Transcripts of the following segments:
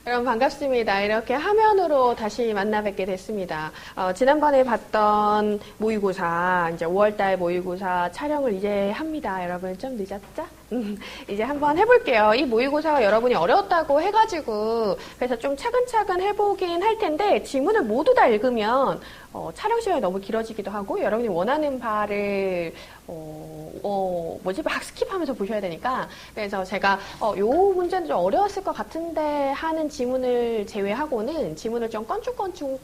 여러분 반갑습니다. 이렇게 화면으로 다시 만나 뵙게 됐습니다. 지난번에 봤던 모의고사, 이제 5월달 모의고사 촬영을 이제 합니다. 여러분 좀 늦었죠? 이제 한번 해볼게요. 이 모의고사가 여러분이 어려웠다고 해가지고 그래서 좀 차근차근 해보긴 할 텐데 지문을 모두 다 읽으면 촬영 시간이 너무 길어지기도 하고 여러분이 원하는 바를 막 스킵하면서 보셔야 되니까 그래서 제가 요 문제는 좀 어려웠을 것 같은데 하는 지문을 제외하고는 지문을 좀 껑충껑충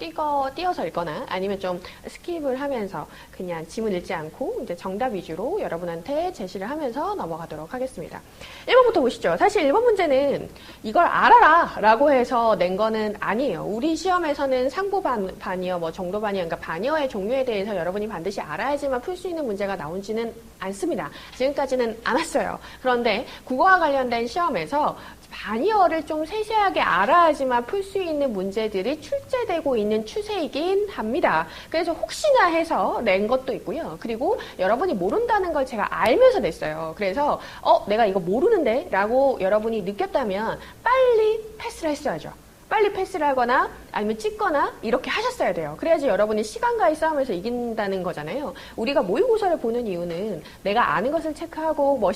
띄어서 읽거나 아니면 좀 스킵을 하면서 그냥 지문 읽지 않고 이제 정답 위주로 여러분한테 제시를 하면서 넘어가도록 하겠습니다. 1번부터 보시죠. 사실 1번 문제는 이걸 알아라 라고 해서 낸 거는 아니에요. 우리 시험에서는 상부 반이어, 정도 반이어, 그러니까 반이어의 종류에 대해서 여러분이 반드시 알아야지만 풀 수 있는 문제가 나오지는 않습니다. 지금까지는 안 왔어요. 그런데 국어와 관련된 시험에서 반이어를 좀 세세하게 알아야지만 풀 수 있는 문제들이 출제되고 있는 추세이긴 합니다. 그래서 혹시나 해서 낸 것도 있고요. 그리고 여러분이 모른다는 걸 제가 알면서 냈어요. 그래서 내가 이거 모르는데? 라고 여러분이 느꼈다면 빨리 패스를 했어야죠. 빨리 패스를 하거나 아니면 찍거나 이렇게 하셨어야 돼요. 그래야지 여러분이 시간과의 싸움에서 이긴다는 거잖아요. 우리가 모의고사를 보는 이유는 내가 아는 것을 체크하고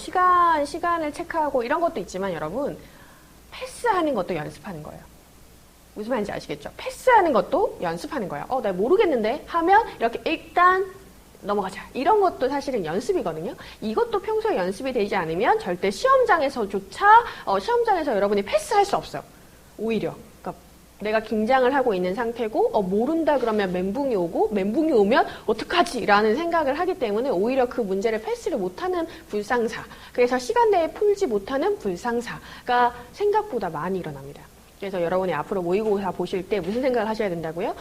시간을 체크하고 이런 것도 있지만 여러분 패스하는 것도 연습하는 거예요. 무슨 말인지 아시겠죠? 패스하는 것도 연습하는 거예요. 내가 모르겠는데 하면 이렇게 일단 넘어가자. 이런 것도 사실은 연습이거든요. 이것도 평소에 연습이 되지 않으면 절대 시험장에서조차 시험장에서 여러분이 패스할 수 없어요. 오히려. 그러니까 내가 긴장을 하고 있는 상태고 모른다 그러면 멘붕이 오고 멘붕이 오면 어떡하지? 라는 생각을 하기 때문에 오히려 그 문제를 패스를 못하는 불상사. 그래서 시간 내에 풀지 못하는 불상사가 생각보다 많이 일어납니다. 그래서 여러분이 앞으로 모의고사 보실 때 무슨 생각을 하셔야 된다고요?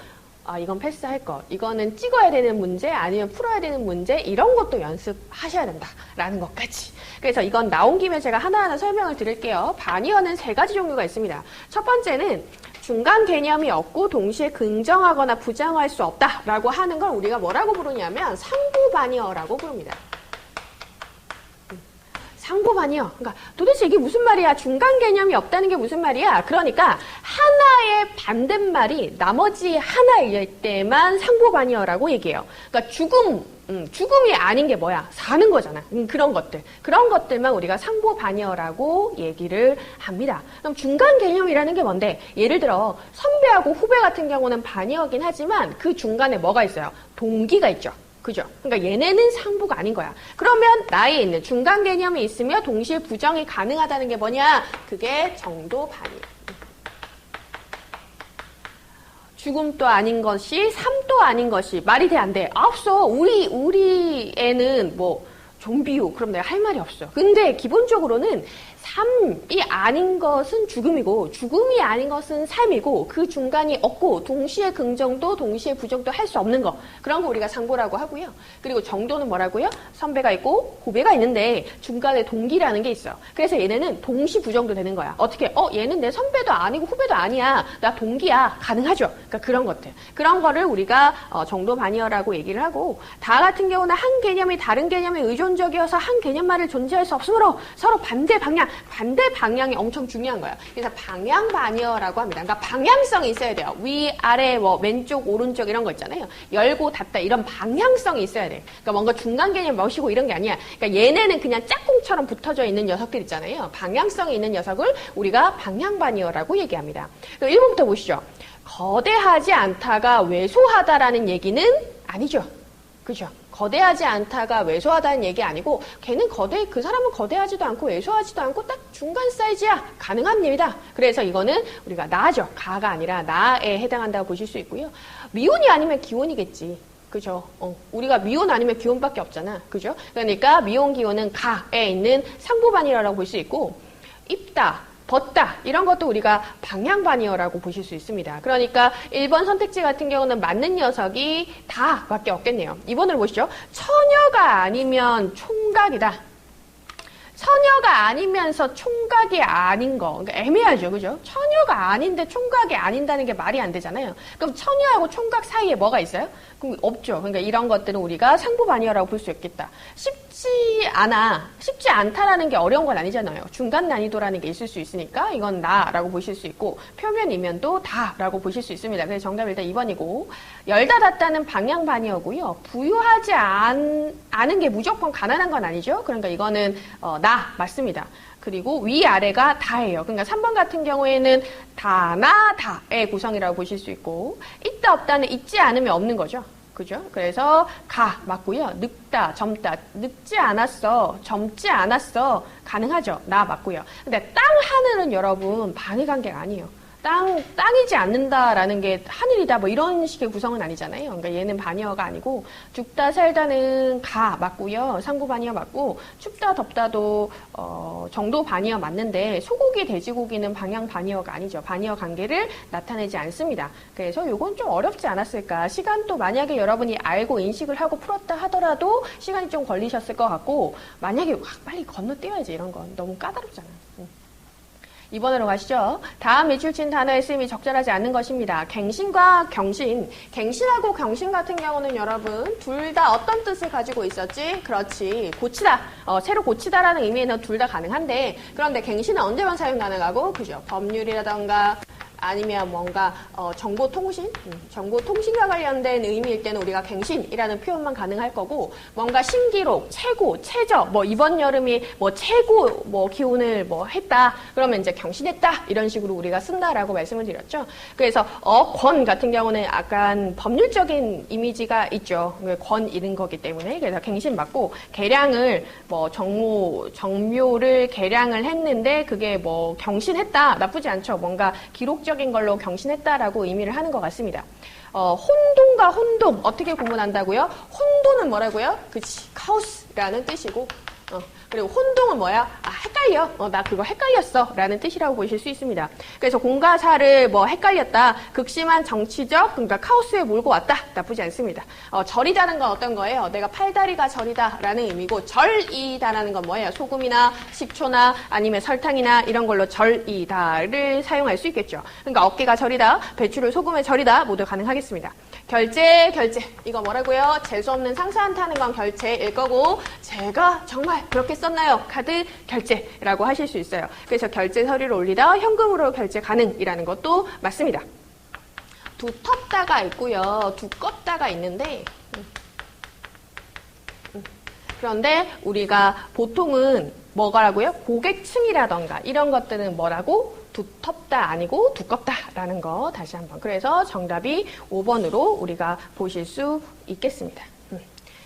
이건 패스할 것, 이거는 찍어야 되는 문제, 아니면 풀어야 되는 문제, 이런 것도 연습하셔야 된다라는 것까지. 그래서 이건 나온 김에 제가 하나하나 설명을 드릴게요. 반이어는 3가지 종류가 있습니다. 첫 번째는 중간 개념이 없고 동시에 긍정하거나 부정할 수 없다라고 하는 걸 우리가 뭐라고 부르냐면 상부 반이어라고 부릅니다. 상부 반이어. 그러니까 도대체 이게 무슨 말이야? 중간 개념이 없다는 게 무슨 말이야? 그러니까 하나의 반대말이 나머지 하나일 때만 상부 반이어라고 얘기해요. 그러니까 죽음이 아닌 게 뭐야? 사는 거잖아. 그런 것들만 우리가 상부 반이어라고 얘기를 합니다. 그럼 중간 개념이라는 게 뭔데? 예를 들어 선배하고 후배 같은 경우는 반이어긴 하지만 그 중간에 뭐가 있어요? 동기가 있죠. 그죠? 그러니까 얘네는 상부가 아닌 거야. 그러면 나에 있는 중간 개념이 있으며 동시에 부정이 가능하다는 게 뭐냐? 그게 정도 반이에요. 죽음도 아닌 것이 삶도 아닌 것이 말이 돼 안 돼? 없어. 우리 애는 좀비요. 그럼 내가 할 말이 없어. 근데 기본적으로는 삶이 아닌 것은 죽음이고 죽음이 아닌 것은 삶이고 그 중간이 없고 동시에 긍정도 동시에 부정도 할 수 없는 거. 그런 거 우리가 상부라고 하고요. 그리고 정도는 뭐라고요? 선배가 있고 후배가 있는데 중간에 동기라는 게 있어요. 그래서 얘네는 동시 부정도 되는 거야. 어떻게? 얘는 내 선배도 아니고 후배도 아니야. 나 동기야. 가능하죠. 그러니까 그런 것들. 그런 거를 우리가 정도 반이어라고 얘기를 하고 다 같은 경우는 한 개념이 다른 개념에 의존적이어서 한 개념만을 존재할 수 없으므로 서로 반대 방향이 엄청 중요한 거예요. 그래서 방향 반이어라고 합니다. 그러니까 방향성이 있어야 돼요. 위, 아래, 왼쪽, 오른쪽 이런 거 있잖아요. 열고 닫다 이런 방향성이 있어야 돼. 그러니까 뭔가 중간 개념 멋이고 이런 게 아니야. 그러니까 얘네는 그냥 짝꿍처럼 붙어져 있는 녀석들 있잖아요. 방향성이 있는 녀석을 우리가 방향 반이어라고 얘기합니다. 1번부터 보시죠. 거대하지 않다가 왜소하다라는 얘기는 아니죠. 그죠? 거대하지 않다가 왜소하다는 얘기 아니고 그 사람은 거대하지도 않고 왜소하지도 않고 딱 중간 사이즈야. 가능한 일이다. 그래서 이거는 우리가 나죠. 가가 아니라 나에 해당한다고 보실 수 있고요. 미혼이 아니면 기혼이겠지. 그죠? 우리가 미혼 아니면 기혼밖에 없잖아. 그죠? 그러니까 미혼 기혼은 가에 있는 상부반이라고 볼 수 있고 입다. 벗다 이런 것도 우리가 방향반이어라고 보실 수 있습니다. 그러니까 1번 선택지 같은 경우는 맞는 녀석이 다밖에 없겠네요. 2번을 보시죠. 처녀가 아니면 총각이다. 처녀가 아니면서 총각이 아닌 거. 그러니까 애매하죠. 그죠? 처녀가 아닌데 총각이 아닌다는 게 말이 안 되잖아요. 그럼 처녀하고 총각 사이에 뭐가 있어요? 그럼 없죠. 그러니까 이런 것들은 우리가 상부반이어라고 볼 수 있겠다. 쉽지 않다라는 게 어려운 건 아니잖아요. 중간 난이도라는 게 있을 수 있으니까 이건 나라고 보실 수 있고 표면 이면도 다라고 보실 수 있습니다. 그래서 정답 일단 2번이고 열다 닫다는 방향 반이어고요. 부유하지 않은 게 무조건 가난한 건 아니죠. 그러니까 이거는 나 맞습니다. 그리고 위아래가 다예요. 그러니까 3번 같은 경우에는 다나 다의 구성이라고 보실 수 있고 있다 없다는 있지 않으면 없는 거죠. 그죠? 그래서 가 맞고요. 늙다, 젊다, 늙지 않았어, 젊지 않았어 가능하죠. 나 맞고요. 근데 땅 하늘은 여러분 방해 관계가 아니에요. 땅이지 않는다라는 게 하늘이다 뭐 이런 식의 구성은 아니잖아요. 그러니까 얘는 반의어가 아니고 죽다 살다는 가 맞고요. 상부 반의어 맞고 춥다 덥다도 정도 반의어 맞는데 소고기 돼지고기는 방향 반의어가 아니죠. 반의어 관계를 나타내지 않습니다. 그래서 요건 좀 어렵지 않았을까. 시간도 만약에 여러분이 알고 인식을 하고 풀었다 하더라도 시간이 좀 걸리셨을 것 같고 만약에 빨리 건너뛰어야지 이런 건 너무 까다롭잖아. 2번으로 가시죠. 다음 밑줄친 단어의 쓰임이 적절하지 않는 것입니다. 갱신과 경신. 갱신하고 경신 같은 경우는 여러분 둘 다 어떤 뜻을 가지고 있었지? 그렇지. 고치다. 새로 고치다라는 의미에는 둘 다 가능한데 그런데 갱신은 언제만 사용 가능하고 그죠? 법률이라던가 아니면 뭔가 정보통신? 정보통신과 관련된 의미일 때는 우리가 갱신이라는 표현만 가능할 거고 뭔가 신기록, 최고, 최저, 뭐 이번 여름이 뭐 최고 뭐 기온을 뭐 했다 그러면 이제 경신했다 이런 식으로 우리가 쓴다라고 말씀을 드렸죠. 그래서 권 같은 경우는 약간 법률적인 이미지가 있죠. 권 잃은 거기 때문에 그래서 갱신 맞고 개량을 뭐 정묘를 개량을 했는데 그게 뭐 경신했다 나쁘지 않죠. 뭔가 기록 적인 걸로 경신했다라고 의미를 하는 것 같습니다. 혼돈과 혼동 어떻게 구분한다고요? 혼돈은 뭐라고요? 그치 카오스라는 뜻이고 그리고 혼동은 뭐야? 헷갈려. 나 그거 헷갈렸어. 라는 뜻이라고 보실 수 있습니다. 그래서 공과 사를 뭐 헷갈렸다. 극심한 정치적, 그러니까 카오스에 몰고 왔다. 나쁘지 않습니다. 절이다는 건 어떤 거예요? 내가 팔다리가 절이다. 라는 의미고, 절이다라는 건 뭐예요? 소금이나 식초나 아니면 설탕이나 이런 걸로 절이다를 사용할 수 있겠죠. 그러니까 어깨가 절이다. 배추를 소금에 절이다. 모두 가능하겠습니다. 결제. 이거 뭐라고요? 재수 없는 상사한테 하는 건 결제일 거고, 제가 정말 그렇게 썼나요? 카드 결제라고 하실 수 있어요. 그래서 결제 서류를 올리다 현금으로 결제 가능이라는 것도 맞습니다. 두텁다가 있고요. 두껍다가 있는데 그런데 우리가 보통은 뭐라고요? 고객층이라던가 이런 것들은 뭐라고? 두텁다 아니고 두껍다라는 거 다시 한번. 그래서 정답이 5번으로 우리가 보실 수 있겠습니다.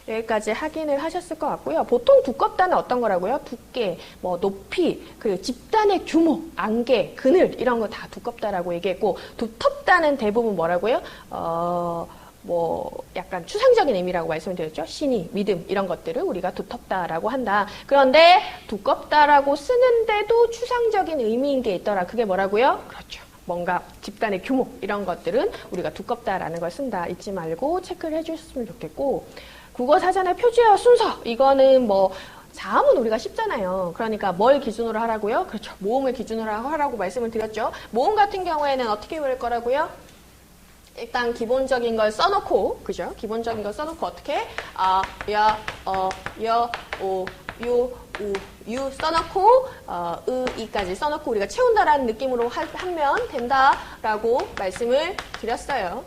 여기까지 확인을 하셨을 것 같고요. 보통 두껍다는 어떤 거라고요? 두께, 뭐 높이, 그리고 집단의 규모, 안개, 그늘 이런 거 다 두껍다라고 얘기했고 두텁다는 대부분 뭐라고요? 뭐 약간 추상적인 의미라고 말씀드렸죠. 신의, 믿음 이런 것들을 우리가 두텁다라고 한다. 그런데 두껍다라고 쓰는데도 추상적인 의미인 게 있더라. 그게 뭐라고요? 그렇죠. 뭔가 집단의 규모 이런 것들은 우리가 두껍다라는 걸 쓴다. 잊지 말고 체크를 해주셨으면 좋겠고 국어 사전의 표지어 순서 이거는 뭐 자음은 우리가 쉽잖아요. 그러니까 뭘 기준으로 하라고요? 그렇죠. 모음을 기준으로 하라고 말씀을 드렸죠. 모음 같은 경우에는 어떻게 외울 거라고요? 일단 기본적인 걸 써놓고 그죠? 기본적인 걸 써놓고 어떻게? 야, 여, 오, 유, 우, 유 써놓고 이까지 써놓고 우리가 채운다라는 느낌으로 하면 된다라고 말씀을 드렸어요.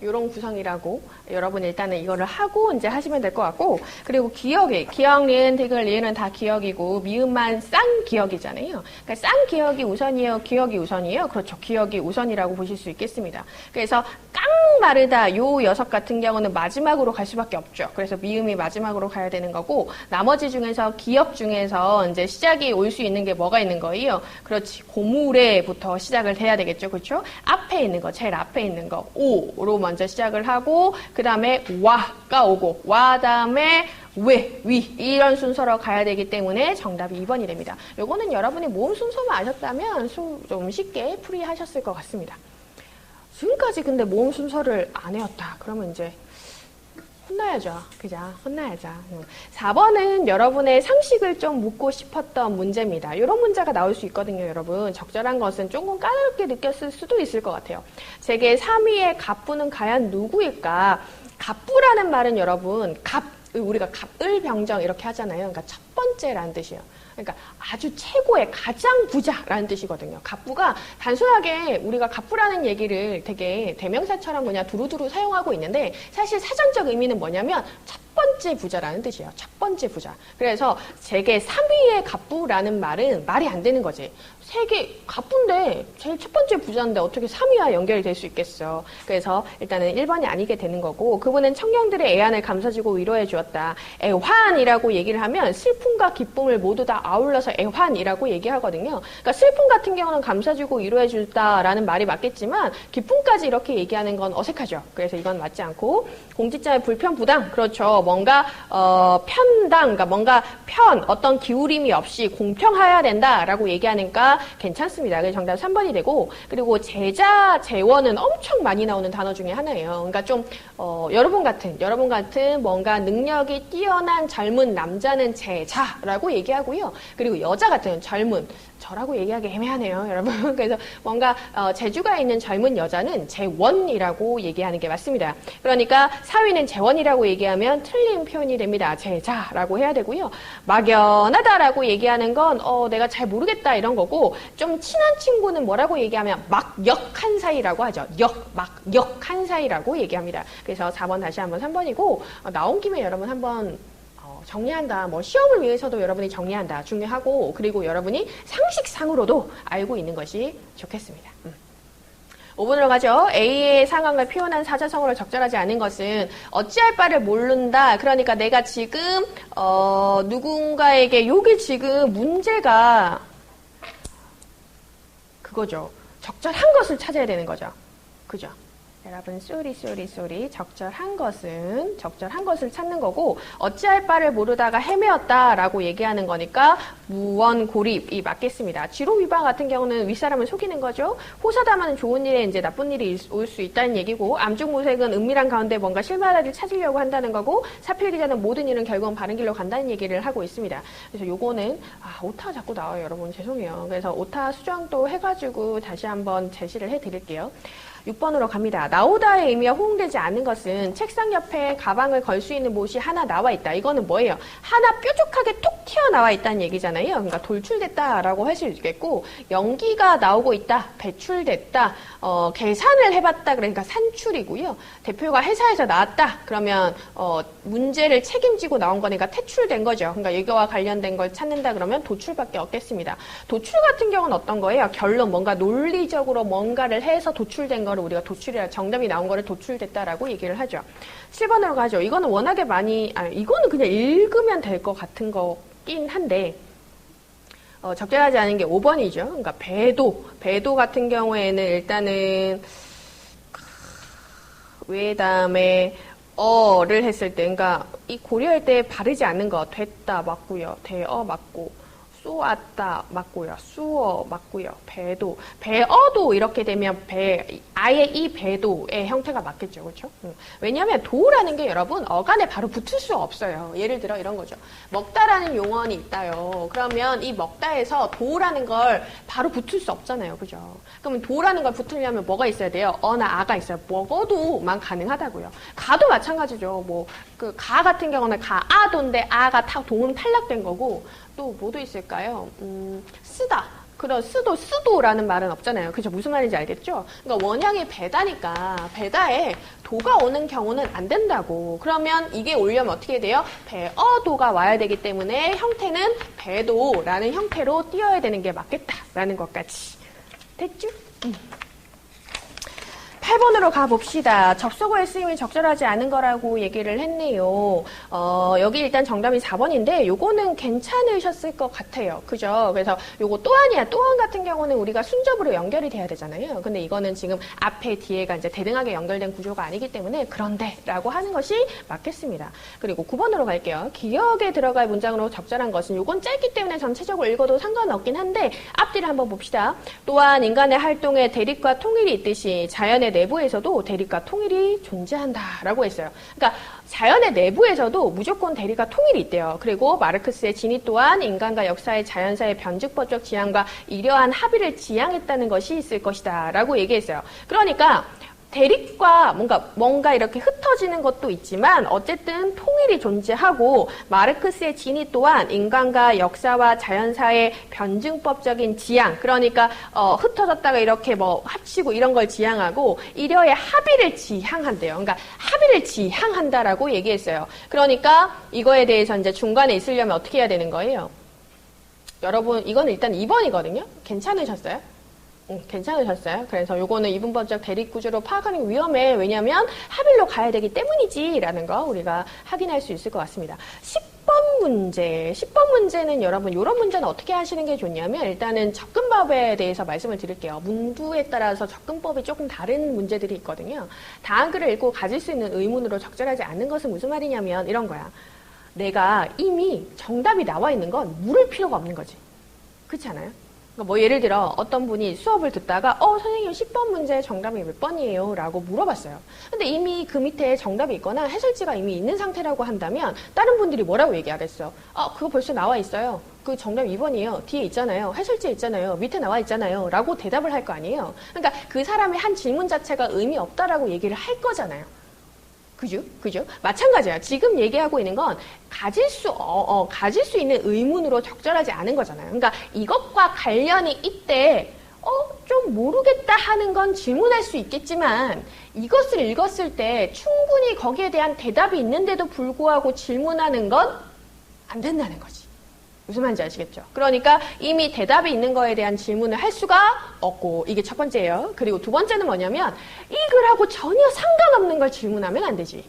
이런 구성이라고 여러분 일단은 이거를 하고 이제 하시면 될 것 같고 그리고 기억, 니은, 디귿, 리은은 다 기억이고 미음만 쌍 기억이잖아요. 그러니까 쌍 기억이 우선이에요, 기억이 우선이에요. 그렇죠, 기억이 우선이라고 보실 수 있겠습니다. 그래서 깡 마르다 요 녀석 같은 경우는 마지막으로 갈 수밖에 없죠. 그래서 미음이 마지막으로 가야 되는 거고 나머지 중에서 기억 중에서 이제 시작이 올 수 있는 게 뭐가 있는 거예요? 그렇지, 고물에부터 시작을 해야 되겠죠, 그렇죠? 앞에 있는 거, 제일 앞에 있는 거 오로 먼저 시작을 하고 그 다음에 와가 오고 와 다음에 왜, 위 이런 순서로 가야 되기 때문에 정답이 2번이 됩니다. 요거는 여러분이 모음 순서만 아셨다면 좀 쉽게 풀이하셨을 것 같습니다. 지금까지 근데 모음 순서를 안 해왔다. 그러면 이제 혼나야죠. 그죠? 혼나야죠. 4번은 여러분의 상식을 좀 묻고 싶었던 문제입니다. 이런 문제가 나올 수 있거든요, 여러분. 적절한 것은 조금 까다롭게 느꼈을 수도 있을 것 같아요. 세계 3위의 갑부는 과연 누구일까? 갑부라는 말은 여러분, 우리가 갑을병정 이렇게 하잖아요. 그러니까 첫 번째라는 뜻이에요. 그러니까 아주 최고의 가장 부자라는 뜻이거든요. 갑부가 단순하게 우리가 갑부라는 얘기를 되게 대명사처럼 그냥 두루두루 사용하고 있는데 사실 사전적 의미는 뭐냐면 첫 번째 부자라는 뜻이에요. 첫 번째 부자. 그래서 세계 3위의 갑부라는 말은 말이 안 되는 거지. 세계 갑부인데 제일 첫 번째 부자인데 어떻게 3위와 연결이 될 수 있겠어. 그래서 일단은 1번이 아니게 되는 거고 그분은 청년들의 애안을 감싸주고 위로해 주었다. 애환이라고 얘기를 하면 슬픔과 기쁨을 모두 다 아울러서 애환이라고 얘기하거든요. 그러니까 슬픔 같은 경우는 감싸주고 위로해 주다라는 말이 맞겠지만 기쁨까지 이렇게 얘기하는 건 어색하죠. 그래서 이건 맞지 않고 공직자의 불편부당 그렇죠. 뭔가 편당 그러니까 뭔가 어떤 기울임이 없이 공평해야 된다라고 얘기하니까 괜찮습니다. 그래서 정답 3번이 되고 그리고 제자, 재원은 엄청 많이 나오는 단어 중에 하나예요. 그러니까 좀 여러분 같은 뭔가 능력이 뛰어난 젊은 남자는 제자라고 얘기하고요. 그리고 여자 같은 젊은 저라고 얘기하기 애매하네요, 여러분. 그래서 뭔가 재주가 있는 젊은 여자는 재원이라고 얘기하는 게 맞습니다. 그러니까 4위는 재원이라고 얘기하면 틀린 표현이 됩니다. 제자라고 해야 되고요. 막연하다라고 얘기하는 건 내가 잘 모르겠다 이런 거고 좀 친한 친구는 뭐라고 얘기하면 막역한 사이라고 하죠. 막역한 사이라고 얘기합니다. 그래서 4번 다시 한번 3번이고 나온 김에 여러분 한번 정리한다. 뭐 시험을 위해서도 여러분이 정리한다. 중요하고 그리고 여러분이 상식상으로도 알고 있는 것이 좋겠습니다. 5번으로 가죠. A의 상황을 표현한 사자성어로 적절하지 않은 것은 어찌할 바를 모른다. 그러니까 내가 지금 누군가에게 여기 지금 문제가 그거죠. 적절한 것을 찾아야 되는 거죠. 그죠? 여러분, 쏘리. 적절한 것을 찾는 거고, 어찌할 바를 모르다가 헤매었다라고 얘기하는 거니까, 무원고립이 맞겠습니다. 지로위반 같은 경우는 윗사람을 속이는 거죠. 호사다마는 좋은 일에 이제 나쁜 일이 올 수 있다는 얘기고, 암중무색은 은밀한 가운데 뭔가 실마리를 찾으려고 한다는 거고, 사필기자는 모든 일은 결국은 바른 길로 간다는 얘기를 하고 있습니다. 그래서 요거는, 오타 자꾸 나와요, 여러분. 죄송해요. 그래서 오타 수정도 해가지고 다시 한번 제시를 해드릴게요. 6번으로 갑니다. 나오다의 의미와 호응되지 않는 것은 책상 옆에 가방을 걸 수 있는 못이 하나 나와 있다. 이거는 뭐예요? 하나 뾰족하게 톡 튀어나와 있다는 얘기잖아요. 그러니까 돌출됐다라고 할 수 있겠고 연기가 나오고 있다. 배출됐다. 계산을 해봤다. 그러니까 산출이고요. 대표가 회사에서 나왔다. 그러면 문제를 책임지고 나온 거니까 퇴출된 거죠. 그러니까 이거와 관련된 걸 찾는다 그러면 도출밖에 없겠습니다. 도출 같은 경우는 어떤 거예요? 결론, 뭔가 논리적으로 뭔가를 해서 도출된 거를 우리가 도출이라 정답이 나온 거를 도출됐다라고 얘기를 하죠. 7번으로 가죠. 이거는 워낙에 많이 이거는 그냥 읽으면 될 것 같은 거긴 한데 적절하지 않은 게 5번이죠. 그러니까 배도 같은 경우에는 일단은 왜 다음에 어를 했을 때 그러니까 이 고려할 때 바르지 않는 거 됐다 맞고요. 대어 맞고 쏘았다 맞고요. 수어 맞고요. 배어도 이렇게 되면 아예 이 배도의 형태가 맞겠죠. 그렇죠? 왜냐하면 도라는 게 여러분 어간에 바로 붙을 수 없어요. 예를 들어 이런 거죠. 먹다라는 용언이 있다요. 그러면 이 먹다에서 도라는 걸 바로 붙을 수 없잖아요. 그죠? 그러면 도라는 걸 붙으려면 뭐가 있어야 돼요? 어나 아가 있어요. 먹어도만 가능하다고요. 가도 마찬가지죠. 가 같은 경우는 아도인데 아가 동은 탈락된 거고 또 뭐도 있을까요? 쓰다. 그런 쓰도라는 말은 없잖아요. 그죠? 무슨 말인지 알겠죠? 그러니까 원형이 배다니까 배다에 도가 오는 경우는 안 된다고. 그러면 이게 오려면 어떻게 돼요? 배어도가 와야 되기 때문에 형태는 배도라는 형태로 띄어야 되는 게 맞겠다라는 것까지. 됐죠? 8번으로 가봅시다. 접속어의 쓰임이 적절하지 않은 거라고 얘기를 했네요. 여기 일단 정답이 4번인데 요거는 괜찮으셨을 것 같아요. 그죠? 그래서 요거 또한이야. 또한 같은 경우는 우리가 순접으로 연결이 돼야 되잖아요. 근데 이거는 지금 앞에 뒤에가 이제 대등하게 연결된 구조가 아니기 때문에 그런데 라고 하는 것이 맞겠습니다. 그리고 9번으로 갈게요. 기억에 들어갈 문장으로 적절한 것은 요건 짧기 때문에 전체적으로 읽어도 상관없긴 한데 앞뒤를 한번 봅시다. 또한 인간의 활동에 대립과 통일이 있듯이 자연의 내부에서도 대립과 통일이 존재한다라고 했어요. 그러니까 자연의 내부에서도 무조건 대립과 통일이 있대요. 그리고 마르크스의 진위 또한 인간과 역사의 자연사의 변증법적 지향과 이러한 합의를 지향했다는 것이 있을 것이다 라고 얘기했어요. 그러니까 대립과 뭔가 이렇게 흩어지는 것도 있지만 어쨌든 통일이 존재하고 마르크스의 진위 또한 인간과 역사와 자연사의 변증법적인 지향, 그러니까 흩어졌다가 이렇게 뭐 합치고 이런 걸 지향하고 이려의 합의를 지향한대요. 그러니까 합의를 지향한다라고 얘기했어요. 그러니까 이거에 대해서 이제 중간에 있으려면 어떻게 해야 되는 거예요? 여러분 이건 일단 2번이거든요. 괜찮으셨어요? 괜찮으셨어요? 그래서 요거는 이분법적 대립구조로 파악하는 게 위험해. 왜냐하면 합일로 가야 되기 때문이지 라는 거 우리가 확인할 수 있을 것 같습니다. 10번 문제. 10번 문제는 여러분 이런 문제는 어떻게 하시는 게 좋냐면 일단은 접근법에 대해서 말씀을 드릴게요. 문구에 따라서 접근법이 조금 다른 문제들이 있거든요. 다음 글을 읽고 가질 수 있는 의문으로 적절하지 않는 것은 무슨 말이냐면 이런 거야. 내가 이미 정답이 나와 있는 건 물을 필요가 없는 거지. 그렇지 않아요? 뭐 예를 들어 어떤 분이 수업을 듣다가 선생님 10번 문제 정답이 몇 번이에요? 라고 물어봤어요. 근데 이미 그 밑에 정답이 있거나 해설지가 이미 있는 상태라고 한다면 다른 분들이 뭐라고 얘기하겠어? 그거 벌써 나와 있어요. 그 정답 2번이에요. 뒤에 있잖아요. 해설지에 있잖아요. 밑에 나와 있잖아요. 라고 대답을 할 거 아니에요. 그러니까 그 사람의 한 질문 자체가 의미 없다라고 얘기를 할 거잖아요. 그죠? 마찬가지야. 지금 얘기하고 있는 건 가질 수 있는 의문으로 적절하지 않은 거잖아요. 그러니까 이것과 관련이 있대. 좀 모르겠다 하는 건 질문할 수 있겠지만 이것을 읽었을 때 충분히 거기에 대한 대답이 있는데도 불구하고 질문하는 건 안 된다는 거지. 무슨 말인지 아시겠죠? 그러니까 이미 대답이 있는 거에 대한 질문을 할 수가 없고 이게 첫 번째예요. 그리고 두 번째는 뭐냐면 이 글하고 전혀 상관없는 걸 질문하면 안 되지.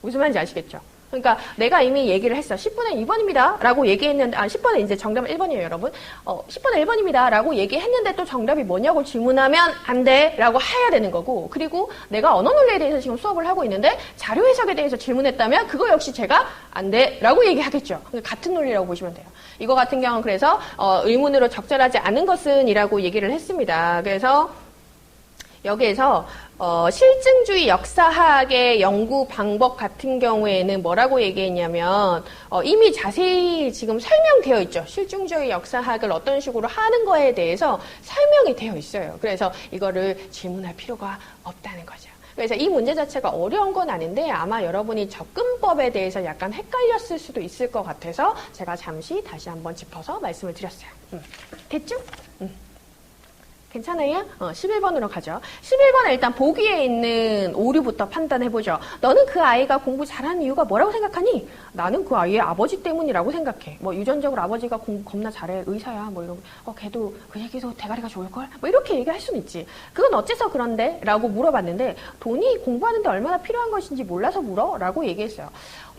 무슨 말인지 아시겠죠? 그러니까 내가 이미 얘기를 했어. 10번에 2번입니다. 라고 얘기했는데 10번에 이제 정답은 1번이에요, 여러분. 10번에 1번입니다. 라고 얘기했는데 또 정답이 뭐냐고 질문하면 안 돼. 라고 해야 되는 거고. 그리고 내가 언어 논리에 대해서 지금 수업을 하고 있는데 자료 해석에 대해서 질문했다면 그거 역시 제가 안 돼. 라고 얘기하겠죠. 같은 논리라고 보시면 돼요. 이거 같은 경우는 그래서 의문으로 적절하지 않은 것은 이라고 얘기를 했습니다. 그래서 여기에서 실증주의 역사학의 연구 방법 같은 경우에는 뭐라고 얘기했냐면 이미 자세히 지금 설명되어 있죠. 실증주의 역사학을 어떤 식으로 하는 거에 대해서 설명이 되어 있어요. 그래서 이거를 질문할 필요가 없다는 거죠. 그래서 이 문제 자체가 어려운 건 아닌데 아마 여러분이 접근법에 대해서 약간 헷갈렸을 수도 있을 것 같아서 제가 잠시 다시 한번 짚어서 말씀을 드렸어요. 됐죠? 괜찮아요? 11번으로 가죠. 11번은 일단 보기에 있는 오류부터 판단해보죠. 너는 그 아이가 공부 잘하는 이유가 뭐라고 생각하니? 나는 그 아이의 아버지 때문이라고 생각해. 뭐 유전적으로 아버지가 공부 겁나 잘해. 의사야. 뭐 이런 걔도 그 얘기도 대가리가 좋을걸? 뭐 이렇게 얘기할 수는 있지. 그건 어째서 그런데? 라고 물어봤는데 돈이 공부하는데 얼마나 필요한 것인지 몰라서 물어? 라고 얘기했어요.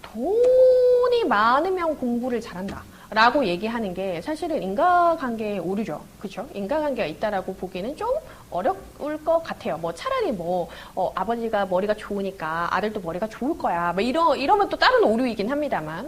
돈이 많으면 공부를 잘한다. 라고 얘기하는 게 사실은 인과관계의 오류죠. 그렇죠? 인과관계가 있다라고 보기에는 좀 어려울 것 같아요. 뭐 차라리 아버지가 머리가 좋으니까 아들도 머리가 좋을 거야. 뭐 이러면 또 다른 오류이긴 합니다만,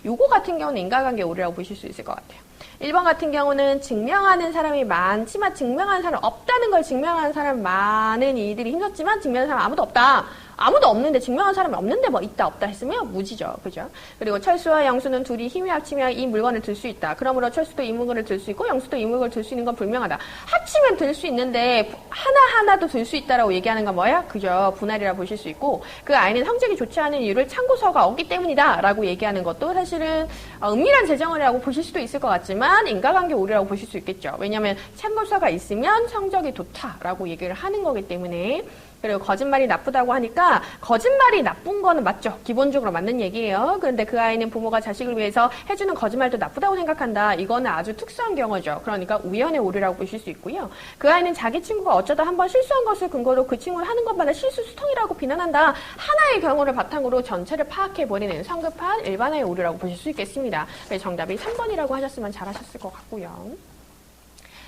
요거 같은 경우는 인과관계 오류라고 보실 수 있을 것 같아요. 1번 같은 경우는 증명하는 사람이 많지만 증명하는 사람 없다는 걸 증명하는 사람 많은 이들이 힘들었지만 증명하는 사람 아무도 없다. 아무도 없는데 증명한 사람이 없는데 뭐 있다 없다 했으면 무지죠. 그죠? 그리고 철수와 영수는 둘이 힘이 합치면 이 물건을 들 수 있다. 그러므로 철수도 이 물건을 들 수 있고 영수도 이 물건을 들 수 있는 건 분명하다. 합치면 들 수 있는데 하나하나도 들 수 있다라고 얘기하는 건 뭐야? 그죠? 분할이라 보실 수 있고 그 아이는 성적이 좋지 않은 이유를 참고서가 없기 때문이다 라고 얘기하는 것도 사실은 은밀한 재정이라고 보실 수도 있을 것 같지만 인과관계 오류라고 보실 수 있겠죠. 왜냐하면 참고서가 있으면 성적이 좋다라고 얘기를 하는 거기 때문에. 그리고 거짓말이 나쁘다고 하니까 거짓말이 나쁜 거는 맞죠. 기본적으로 맞는 얘기예요. 그런데 그 아이는 부모가 자식을 위해서 해주는 거짓말도 나쁘다고 생각한다. 이거는 아주 특수한 경우죠. 그러니까 우연의 오류라고 보실 수 있고요. 그 아이는 자기 친구가 어쩌다 한번 실수한 것을 근거로 그 친구를 하는 것마다 실수 수통이라고 비난한다. 하나의 경우를 바탕으로 전체를 파악해버리는 성급한 일반화의 오류라고 보실 수 있겠습니다. 정답이 3번이라고 하셨으면 잘하셨을 것 같고요.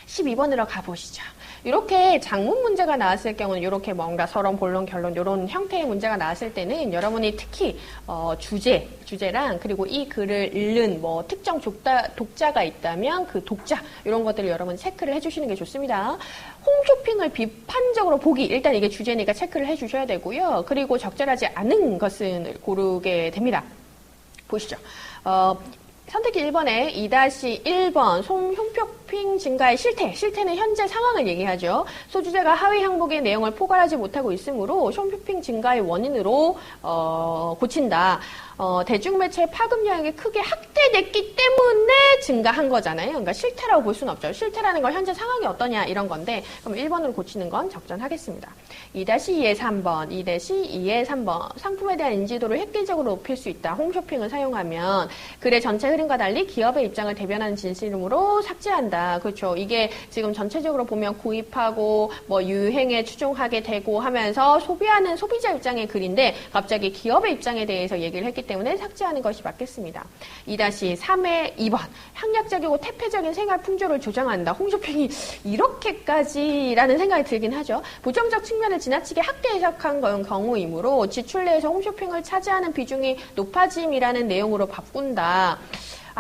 12번으로 가보시죠. 이렇게 장문 문제가 나왔을 경우는 이렇게 뭔가 서론, 본론, 결론 이런 형태의 문제가 나왔을 때는 여러분이 특히 주제랑 그리고 이 글을 읽는 뭐 특정 독자가 있다면 그 독자 이런 것들을 여러분 체크를 해주시는 게 좋습니다. 홈쇼핑을 비판적으로 보기 일단 이게 주제니까 체크를 해주셔야 되고요. 그리고 적절하지 않은 것은 고르게 됩니다. 보시죠. 선택지 1번에 2-1번 홈쇼핑 증가의 실태는 현재 상황을 얘기하죠. 소주제가 하위 항목의 내용을 포괄하지 못하고 있으므로 홈쇼핑 증가의 원인으로 고친다. 대중매체의 파급 영역이 크게 확대됐기 때문에 증가한 거잖아요. 그러니까 실태라고 볼 수는 없죠. 실태라는 건 현재 상황이 어떠냐 이런 건데 그럼 1번으로 고치는 건 적절하겠습니다. 2-2의 3번, 2-2의 3번 상품에 대한 인지도를 획기적으로 높일 수 있다. 홈쇼핑을 사용하면 글의 전체 흐름과 달리 기업의 입장을 대변하는 진실음으로 삭제한다. 그렇죠. 이게 지금 전체적으로 보면 구입하고 뭐 유행에 추종하게 되고 하면서 소비하는 소비자 입장의 글인데 갑자기 기업의 입장에 대해서 얘기를 했기 때문에 삭제하는 것이 맞겠습니다. 2-3의 2번 향락적이고 태폐적인 생활 풍조를 조장한다. 홈쇼핑이 이렇게까지라는 생각이 들긴 하죠. 부정적 측면을 지나치게 확대 해석한 경우이므로 지출 내에서 홈쇼핑을 차지하는 비중이 높아짐이라는 내용으로 바꾼다.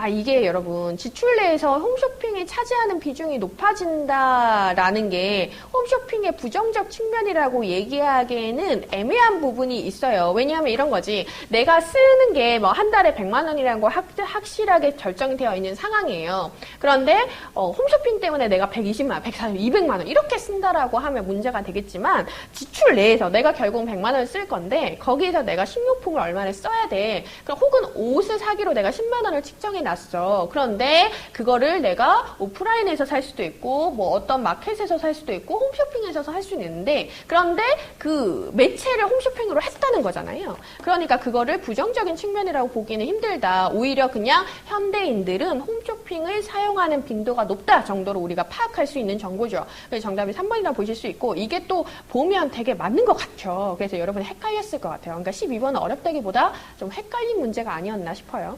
이게 여러분 지출 내에서 홈쇼핑이 차지하는 비중이 높아진다라는 게 홈쇼핑의 부정적 측면이라고 얘기하기에는 애매한 부분이 있어요. 왜냐하면 이런 거지. 내가 쓰는 게 뭐 한 달에 100만 원이라는 거 확실하게 결정이 되어 있는 상황이에요. 그런데 홈쇼핑 때문에 내가 120만 원, 140만 원, 200만 원 이렇게 쓴다라고 하면 문제가 되겠지만 지출 내에서 내가 결국 100만 원을 쓸 건데 거기에서 내가 식료품을 얼마나 써야 돼. 그럼 혹은 옷을 사기로 내가 10만 원을 측정해 놨어. 그런데 그거를 내가 오프라인에서 살 수도 있고 뭐 어떤 마켓에서 살 수도 있고 홈쇼핑에서 살 수는 있는데 그런데 그 매체를 홈쇼핑으로 했다는 거잖아요. 그러니까 그거를 부정적인 측면이라고 보기는 힘들다. 오히려 그냥 현대인들은 홈쇼핑을 사용하는 빈도가 높다 정도로 우리가 파악할 수 있는 정보죠. 그래서 정답이 3번이라 보실 수 있고 이게 또 보면 되게 맞는 것 같죠. 그래서 여러분이 헷갈렸을 것 같아요. 그러니까 12번은 어렵다기보다 좀 헷갈린 문제가 아니었나 싶어요.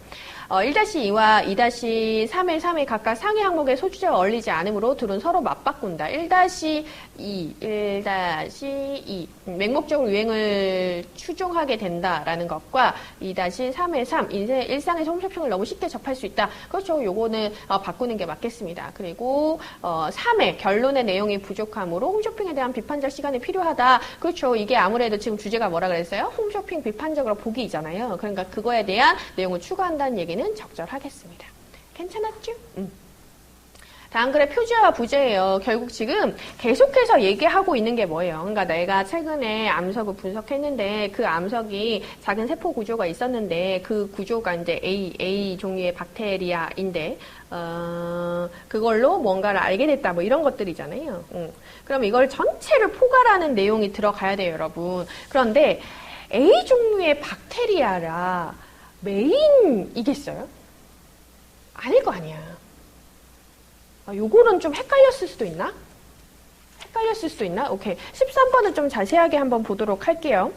1-2와 2-3의 3이 각각 상위 항목의 소주제와 어울리지 않으므로 둘은 서로 맞바꾼다. 1-2, 1-2 맹목적으로 유행을 추종하게 된다라는 것과 2-3의 3 일상에서 홈쇼핑을 너무 쉽게 접할 수 있다. 그렇죠. 요거는 바꾸는 게 맞겠습니다. 그리고 3의 결론의 내용이 부족하므로 홈쇼핑에 대한 비판적 시간이 필요하다. 그렇죠. 이게 아무래도 지금 주제가 뭐라 그랬어요? 홈쇼핑 비판적으로 보기잖아요. 그러니까 그거에 대한 내용을 추가한다는 얘기는 적절하겠습니다. 괜찮았죠? 다음 글의 표지와 부제예요. 결국 지금 계속해서 얘기하고 있는 게 뭐예요? 그러니까 내가 최근에 암석을 분석했는데 그 암석이 작은 세포 구조가 있었는데 그 구조가 이제 A 종류의 박테리아인데 그걸로 뭔가를 알게 됐다 뭐 이런 것들이잖아요. 그럼 이걸 전체를 포괄하는 내용이 들어가야 돼요, 여러분. 그런데 A 종류의 박테리아라 메인이겠어요? 아닐 거 아니야. 요거는 좀 헷갈렸을 수도 있나? 오케이. 13번은 좀 자세하게 한번 보도록 할게요.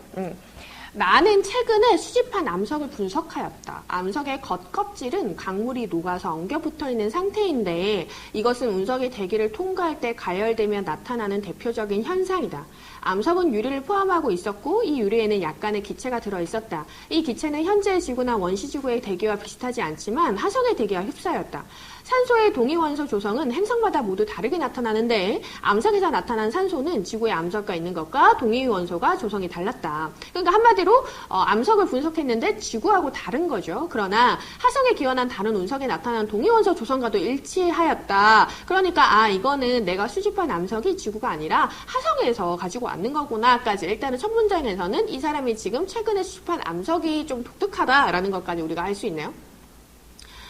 나는 최근에 수집한 암석을 분석하였다. 암석의 겉껍질은 강물이 녹아서 엉겨 붙어 있는 상태인데 이것은 운석이 대기를 통과할 때 가열되며 나타나는 대표적인 현상이다. 암석은 유리를 포함하고 있었고 이 유리에는 약간의 기체가 들어있었다. 이 기체는 현재의 지구나 원시지구의 대기와 비슷하지 않지만 화성의 대기와 흡사하였다. 산소의 동위원소 조성은 행성마다 모두 다르게 나타나는데 암석에서 나타난 산소는 지구의 암석과 있는 것과 동위원소가 조성이 달랐다. 그러니까 한마디로 암석을 분석했는데 지구하고 다른 거죠. 그러나 화성에 기원한 다른 운석에 나타난 동위원소 조성과도 일치하였다. 그러니까 이거는 내가 수집한 암석이 지구가 아니라 화성에서 가지고 왔는 거구나까지 일단은 첫 문장에서는 이 사람이 지금 최근에 수집한 암석이 좀 독특하다라는 것까지 우리가 알 수 있네요.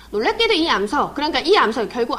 놀랍게도 이 암석, 그러니까 이 암석, 결국,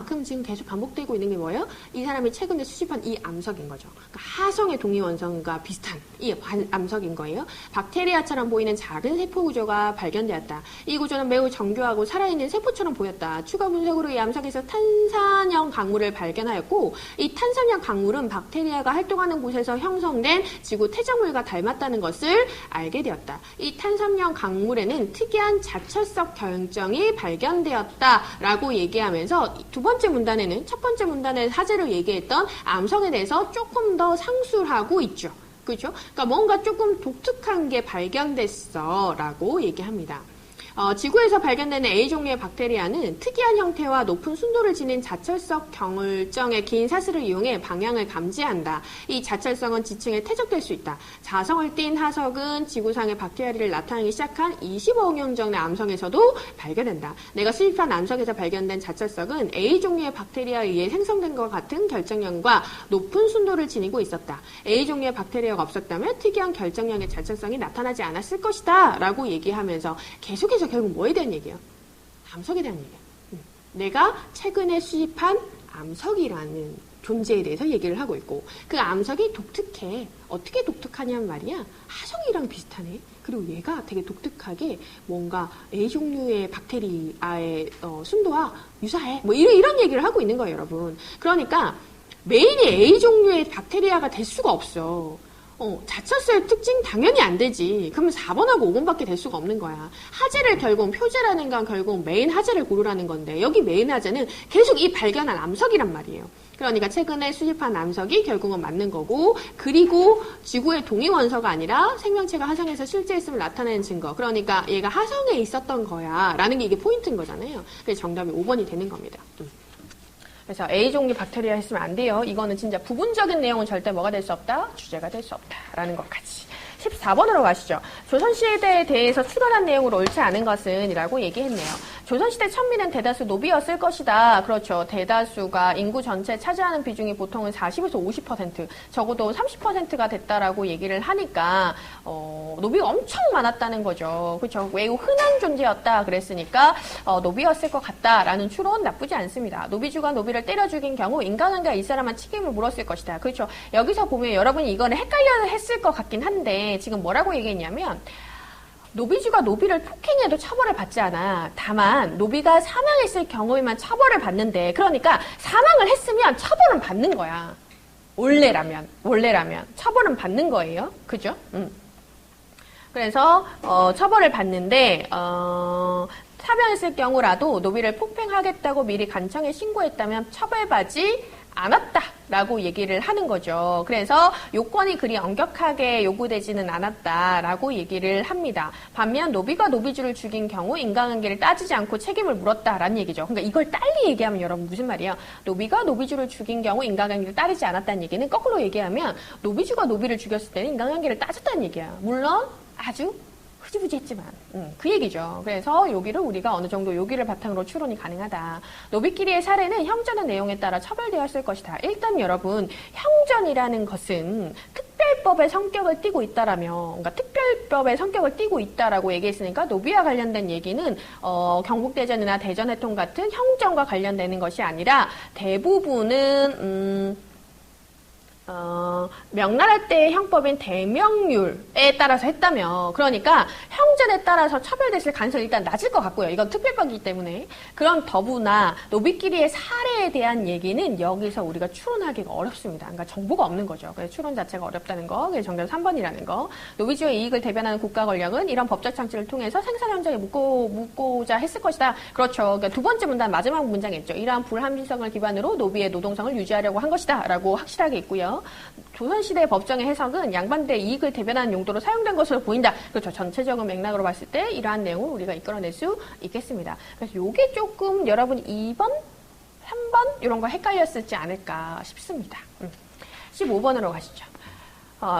그럼 지금 계속 반복되고 있는 게 뭐예요? 이 사람이 최근에 수집한 이 암석인 거죠. 그러니까 하성의 동위원성과 비슷한 이 암석인 거예요. 박테리아처럼 보이는 작은 세포 구조가 발견되었다. 이 구조는 매우 정교하고 살아있는 세포처럼 보였다. 추가 분석으로 이 암석에서 탄산형 강물을 발견하였고, 이 탄산형 강물은 박테리아가 활동하는 곳에서 형성된 지구 퇴적물과 닮았다는 것을 알게 되었다. 이 탄산형 강물에는 특이한 자철석 결정이 발견되었다. 발견되었다라고 얘기하면서 두 번째 문단에는 첫 번째 문단에 사제로 얘기했던 암석에 대해서 조금 더 상술하고 있죠. 그렇죠? 그러니까 뭔가 조금 독특한 게 발견됐어라고 얘기합니다. 지구에서 발견되는 A종류의 박테리아는 특이한 형태와 높은 순도를 지닌 자철석 경울정의 긴 사슬을 이용해 방향을 감지한다. 이 자철성은 지층에 퇴적될 수 있다. 자성을 띤 하석은 지구상의 박테리아를 나타내기 시작한 25억 년 전의 암석에서도 발견된다. 내가 수집한 암석에서 발견된 자철석은 A종류의 박테리아에 의해 생성된 것과 같은 결정량과 높은 순도를 지니고 있었다. A종류의 박테리아가 없었다면 특이한 결정량의 자철성이 나타나지 않았을 것이다. 라고 얘기하면서 계속해서 결국 뭐에 대한 얘기예요? 암석에 대한 얘기예요. 내가 최근에 수집한 암석이라는 존재에 대해서 얘기를 하고 있고 그 암석이 독특해. 어떻게 독특하냐면 말이야. 하성이랑 비슷하네. 그리고 얘가 되게 독특하게 뭔가 A종류의 박테리아의 순도와 유사해. 뭐 이런 얘기를 하고 있는 거예요, 여러분. 그러니까 메인이 A종류의 박테리아가 될 수가 없어. 자철서의 특징 당연히 안 되지. 그러면 4번하고 5번밖에 될 수가 없는 거야. 하재를 결국 표제라는 건 결국 메인 하재를 고르라는 건데 여기 메인 하재는 계속 이 발견한 암석이란 말이에요. 그러니까 최근에 수집한 암석이 결국은 맞는 거고 그리고 지구의 동위 원소가 아니라 생명체가 하성에서 실제 있음을 나타내는 증거. 그러니까 얘가 하성에 있었던 거야 라는 게 이게 포인트인 거잖아요. 그래서 정답이 5번이 되는 겁니다. 그래서 A종류 박테리아 했으면 안 돼요. 이거는 진짜 부분적인 내용은 절대 뭐가 될 수 없다? 주제가 될 수 없다라는 것까지. 14번으로 가시죠. 조선시대에 대해서 출연한 내용으로 옳지 않은 것은 이라고 얘기했네요. 조선시대 천민은 대다수 노비였을 것이다. 그렇죠. 대다수가 인구 전체에 차지하는 비중이 보통은 40에서 50%, 적어도 30%가 됐다라고 얘기를 하니까 노비가 엄청 많았다는 거죠. 그렇죠. 매우 흔한 존재였다 그랬으니까 노비였을 것 같다라는 추론 나쁘지 않습니다. 노비주가 노비를 때려 죽인 경우 인간관계가 이 사람한 책임을 물었을 것이다. 그렇죠. 여기서 보면 여러분이 이거는 헷갈려 했을 것 같긴 한데 지금 뭐라고 얘기했냐면 노비주가 노비를 폭행해도 처벌을 받지 않아. 다만 노비가 사망했을 경우에만 처벌을 받는데 그러니까 사망을 했으면 처벌은 받는 거야. 원래라면 처벌은 받는 거예요. 그죠? 그래서 처벌을 받는데 사망했을 경우라도 노비를 폭행하겠다고 미리 간청에 신고했다면 처벌받지 않았다라고 얘기를 하는 거죠. 그래서 요건이 그리 엄격하게 요구되지는 않았다라고 얘기를 합니다. 반면 노비가 노비주를 죽인 경우 인간관계를 따지지 않고 책임을 물었다라는 얘기죠. 그러니까 이걸 딸리 얘기하면 여러분 무슨 말이에요? 노비가 노비주를 죽인 경우 인간관계를 따르지 않았다는 얘기는 거꾸로 얘기하면 노비주가 노비를 죽였을 때는 인간관계를 따졌다는 얘기야. 물론 아주 흐지부지 했지만 그 얘기죠. 그래서 여기를 우리가 어느 정도 여기를 바탕으로 추론이 가능하다. 노비끼리의 살해는 형전의 내용에 따라 처벌되었을 것이다. 일단 여러분 형전이라는 것은 특별법의 성격을 띠고 있다라며 그러니까 특별법의 성격을 띠고 있다라고 얘기했으니까 노비와 관련된 얘기는 경국대전이나 대전해통 같은 형전과 관련되는 것이 아니라 대부분은 명나라 때의 형법인 대명률에 따라서 했다며 그러니까 형전에 따라서 처벌됐을 가능성이 일단 낮을 것 같고요. 이건 특별법이기 때문에 그럼 더구나 노비끼리의 살해에 대한 얘기는 여기서 우리가 추론하기가 어렵습니다. 그러니까 정보가 없는 거죠. 그래서 추론 자체가 어렵다는 거. 그래서 정답 3번이라는 거. 노비주의 이익을 대변하는 국가 권력은 이런 법적 장치를 통해서 생산 현장에 묻고자 했을 것이다. 그렇죠. 그러니까 두 번째 문단 마지막 문장에 있죠. 이러한 불합리성을 기반으로 노비의 노동성을 유지하려고 한 것이다. 라고 확실하게 있고요. 조선시대 법정의 해석은 양반들의 이익을 대변하는 용도로 사용된 것으로 보인다. 그렇죠. 전체적인 맥락으로 봤을 때 이러한 내용을 우리가 이끌어낼 수 있겠습니다. 그래서 이게 조금 여러분 2번, 3번 이런 거 헷갈렸을지 않을까 싶습니다. 15번으로 가시죠.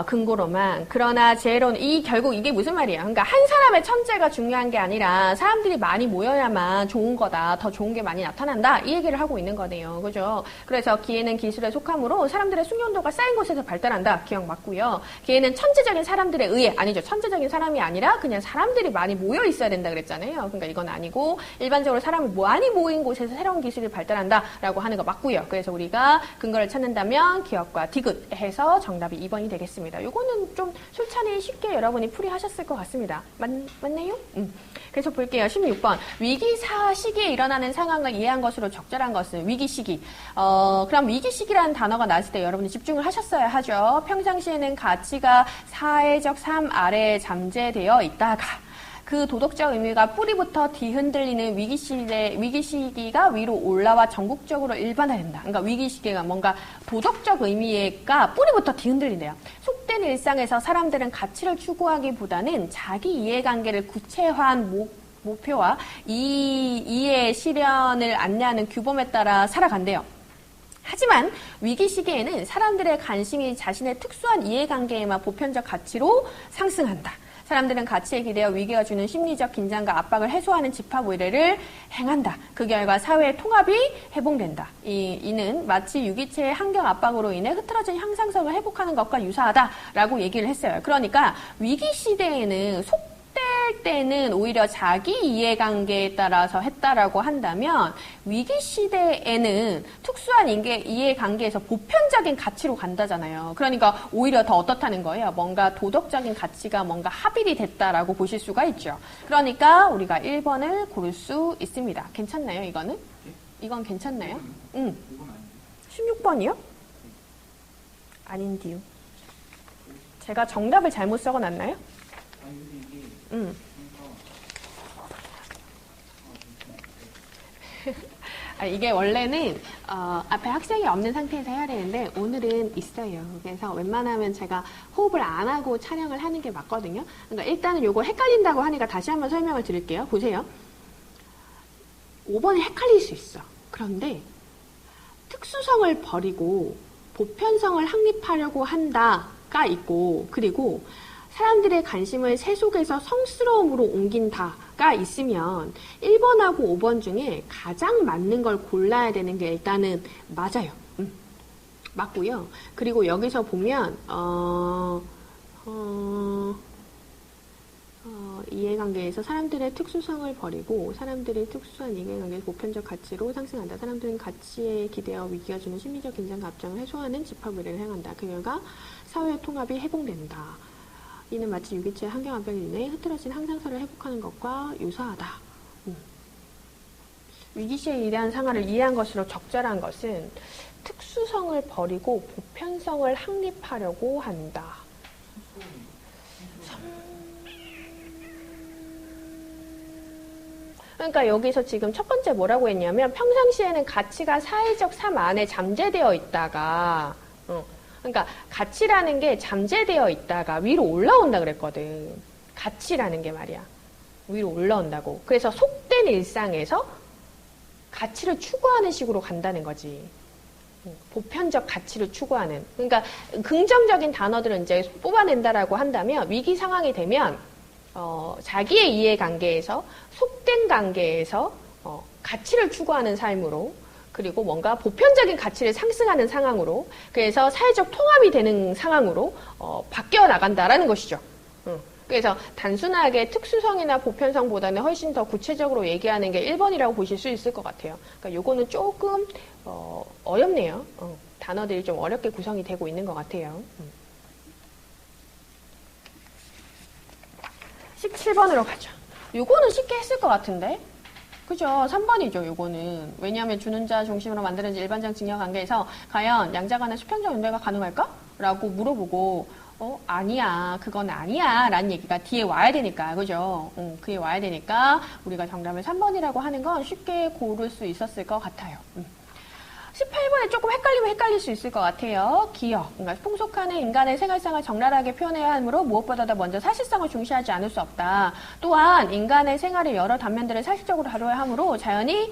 근고로만. 그러나 제로는 결국 이게 무슨 말이에요? 그러니까 한 사람의 천재가 중요한 게 아니라 사람들이 많이 모여야만 좋은 거다. 더 좋은 게 많이 나타난다. 이 얘기를 하고 있는 거네요. 그죠? 그래서 기회는 기술에 속함으로 사람들의 숙련도가 쌓인 곳에서 발달한다. 기억 맞고요. 기회는 천재적인 사람들에 의해 아니죠. 천재적인 사람이 아니라 그냥 사람들이 많이 모여 있어야 된다 그랬잖아요. 그러니까 이건 아니고 일반적으로 사람이 많이 모인 곳에서 새로운 기술이 발달한다라고 하는 거 맞고요. 그래서 우리가 근거를 찾는다면 기억과 디귿 해서 정답이 2번이 되겠습니다. 요거는 좀 솔찬히 쉽게 여러분이 풀이하셨을 것 같습니다. 맞네요? 그래서 볼게요. 16번. 위기사 시기에 일어나는 상황을 이해한 것으로 적절한 것은 위기 시기. 그럼 위기 시기라는 단어가 나왔을 때 여러분이 집중을 하셨어야 하죠. 평상시에는 가치가 사회적 삶 아래에 잠재되어 있다가 그 도덕적 의미가 뿌리부터 뒤흔들리는 위기 시기가 위로 올라와 전국적으로 일반화된다. 그러니까 위기 시기가 뭔가 도덕적 의미가 뿌리부터 뒤흔들린대요. 속된 일상에서 사람들은 가치를 추구하기보다는 자기 이해관계를 구체화한 목표와 이해 실현을 안내하는 규범에 따라 살아간대요. 하지만 위기 시기에는 사람들의 관심이 자신의 특수한 이해관계에만 보편적 가치로 상승한다. 사람들은 가치에 기대어 위기가 주는 심리적 긴장과 압박을 해소하는 집합 의례를 행한다. 그 결과 사회의 통합이 회복된다. 이는 마치 유기체의 환경 압박으로 인해 흐트러진 향상성을 회복하는 것과 유사하다라고 얘기를 했어요. 그러니까 위기 시대에는 속될 때는 오히려 자기 이해관계에 따라서 했다라고 한다면 위기 시대에는 특수한 이해관계에서 보편적인 가치로 간다잖아요. 그러니까 오히려 더 어떻다는 거예요. 뭔가 도덕적인 가치가 뭔가 합일이 됐다라고 보실 수가 있죠. 그러니까 우리가 1번을 고를 수 있습니다. 괜찮나요, 이거는? 이건 괜찮나요? 응. 16번이요? 아닌데요. 제가 정답을 잘못 적어놨나요? 이게 원래는 앞에 학생이 없는 상태에서 해야 되는데 오늘은 있어요. 그래서 웬만하면 제가 호흡을 안 하고 촬영을 하는 게 맞거든요. 그러니까 일단은 요거 헷갈린다고 하니까 다시 한번 설명을 드릴게요. 보세요. 5번이 헷갈릴 수 있어. 그런데 특수성을 버리고 보편성을 확립하려고 한다가 있고, 그리고 사람들의 관심을 세속에서 성스러움으로 옮긴다가 있으면 1번하고 5번 중에 가장 맞는 걸 골라야 되는 게 일단은 맞아요. 맞고요. 그리고 여기서 보면 이해관계에서 사람들의 특수성을 버리고 사람들의 특수한 이해관계에서 보편적 가치로 상승한다. 사람들은 가치에 기대어 위기가 주는 심리적 긴장과 압박을 해소하는 집합 의례를 행한다. 그 결과 사회의 통합이 회복된다. 이는 마치 유기체의 환경 압박으로 인해 흐트러진 항상성을 회복하는 것과 유사하다. 위기시에 이러한 상황을 이해한 것으로 적절한 것은 특수성을 버리고 보편성을 확립하려고 한다. 그러니까 여기서 지금 첫 번째 뭐라고 했냐면 평상시에는 가치가 사회적 삶 안에 잠재되어 있다가 그러니까 가치라는 게 잠재되어 있다가 위로 올라온다 그랬거든. 가치라는 게 말이야. 위로 올라온다고. 그래서 속된 일상에서 가치를 추구하는 식으로 간다는 거지. 보편적 가치를 추구하는. 그러니까 긍정적인 단어들은 이제 뽑아낸다라고 한다면 위기 상황이 되면 자기의 이해관계에서 속된 관계에서 가치를 추구하는 삶으로, 그리고 뭔가 보편적인 가치를 상승하는 상황으로, 그래서 사회적 통합이 되는 상황으로 바뀌어 나간다라는 것이죠. 그래서 단순하게 특수성이나 보편성보다는 훨씬 더 구체적으로 얘기하는 게 1번이라고 보실 수 있을 것 같아요. 그러니까 요거는 조금 어렵네요. 단어들이 좀 어렵게 구성이 되고 있는 것 같아요. 17번으로 가죠. 요거는 쉽게 했을 것 같은데? 그죠? 3번이죠, 요거는. 왜냐하면 주는 자 중심으로 만드는 일반적 증여 관계에서 과연 양자 간의 수평적 연대가 가능할까? 라고 물어보고, 아니야, 그건 아니야, 라는 얘기가 뒤에 와야 되니까, 그죠? 그에 와야 되니까, 우리가 정답을 3번이라고 하는 건 쉽게 고를 수 있었을 것 같아요. 18번에 조금 헷갈리면 헷갈릴 수 있을 것 같아요. 기억. 그러니까 풍속하는 인간의 생활상을 적나라하게 표현해야 하므로 무엇보다도 먼저 사실성을 중시하지 않을 수 없다. 또한 인간의 생활의 여러 단면들을 사실적으로 다뤄야 하므로 자연히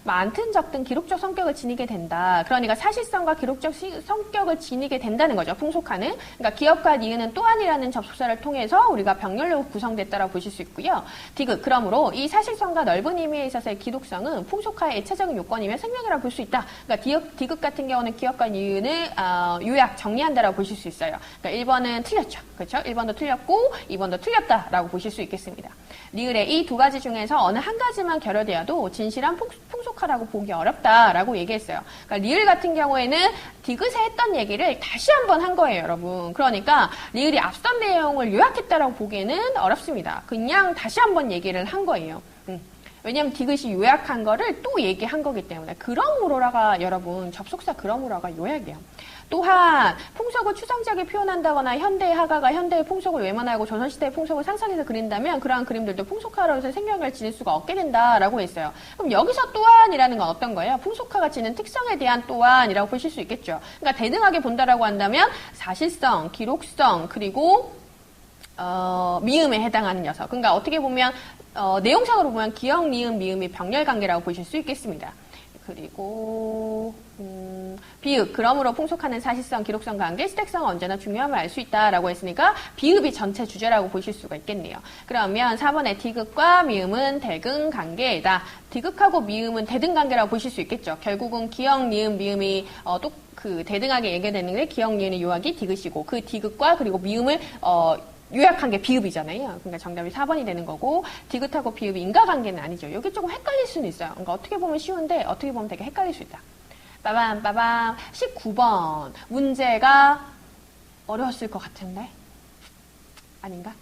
많든 적든 기록적 성격을 지니게 된다. 그러니까 사실성과 기록적 성격을 지니게 된다는 거죠. 풍속하는. 그러니까 기억과 니은은 또한이라는 접속사를 통해서 우리가 병렬로 구성됐다라고 보실 수 있고요. 디귿. 그러므로 이 사실성과 넓은 의미에 있어서의 기독성은 풍속화의 애차적인 요건이며 생명이라고 볼 수 있다. 그러니까 디귿 같은 경우는 기억과 니은을 요약, 정리한다라고 보실 수 있어요. 그러니까 1번은 틀렸죠. 그렇죠? 1번도 틀렸고 2번도 틀렸다라고 보실 수 있겠습니다. 리을의 이 두 가지 중에서 어느 한 가지만 결여되어도 진실한 풍속화라고 보기 어렵다라고 얘기했어요. 그러니까 리을 같은 경우에는 디귿에 했던 얘기를 다시 한번 한 거예요, 여러분. 그러니까 리을이 앞선 내용을 요약했다라고 보기에는 어렵습니다. 그냥 다시 한번 얘기를 한 거예요. 왜냐하면 디귿이 요약한 거를 또 얘기한 거기 때문에. 그러므로라가 여러분 접속사 그러므로가 요약이에요. 또한 풍속을 추상적에 표현한다거나 현대의 화가가 현대의 풍속을 외면하고 조선시대의 풍속을 상상해서 그린다면 그러한 그림들도 풍속화로서 생명을 지닐 수가 없게 된다라고 했어요. 그럼 여기서 또한이라는 건 어떤 거예요? 풍속화가 지닌 특성에 대한 또한이라고 보실 수 있겠죠. 그러니까 대등하게 본다라고 한다면 사실성, 기록성, 그리고 미음에 해당하는 녀석. 그러니까 어떻게 보면 내용상으로 보면 기역, 니은, 미음이 병렬 관계라고 보실 수 있겠습니다. 그리고 비읍, 그러므로 풍속하는 사실성, 기록성 관계, 스택성은 언제나 중요함을 알 수 있다라고 했으니까 비읍이 전체 주제라고 보실 수가 있겠네요. 그러면 4번의 디귿과 미음은 대등 관계이다. 디귿하고 미음은 대등 관계라고 보실 수 있겠죠. 결국은 기역, 니은, 미음이 또 그 대등하게 얘기되는 게 기역, 니은의 요약이 디귿이고 그 디귿과 그리고 미음을 요약한 게 비읍이잖아요. 그러니까 정답이 4번이 되는 거고 디귿하고 비읍이 인과관계는 아니죠. 여기 조금 헷갈릴 수는 있어요. 그러니까 어떻게 보면 쉬운데 어떻게 보면 되게 헷갈릴 수 있다. 빠밤 19번 문제가 어려웠을 것 같은데 아닌가?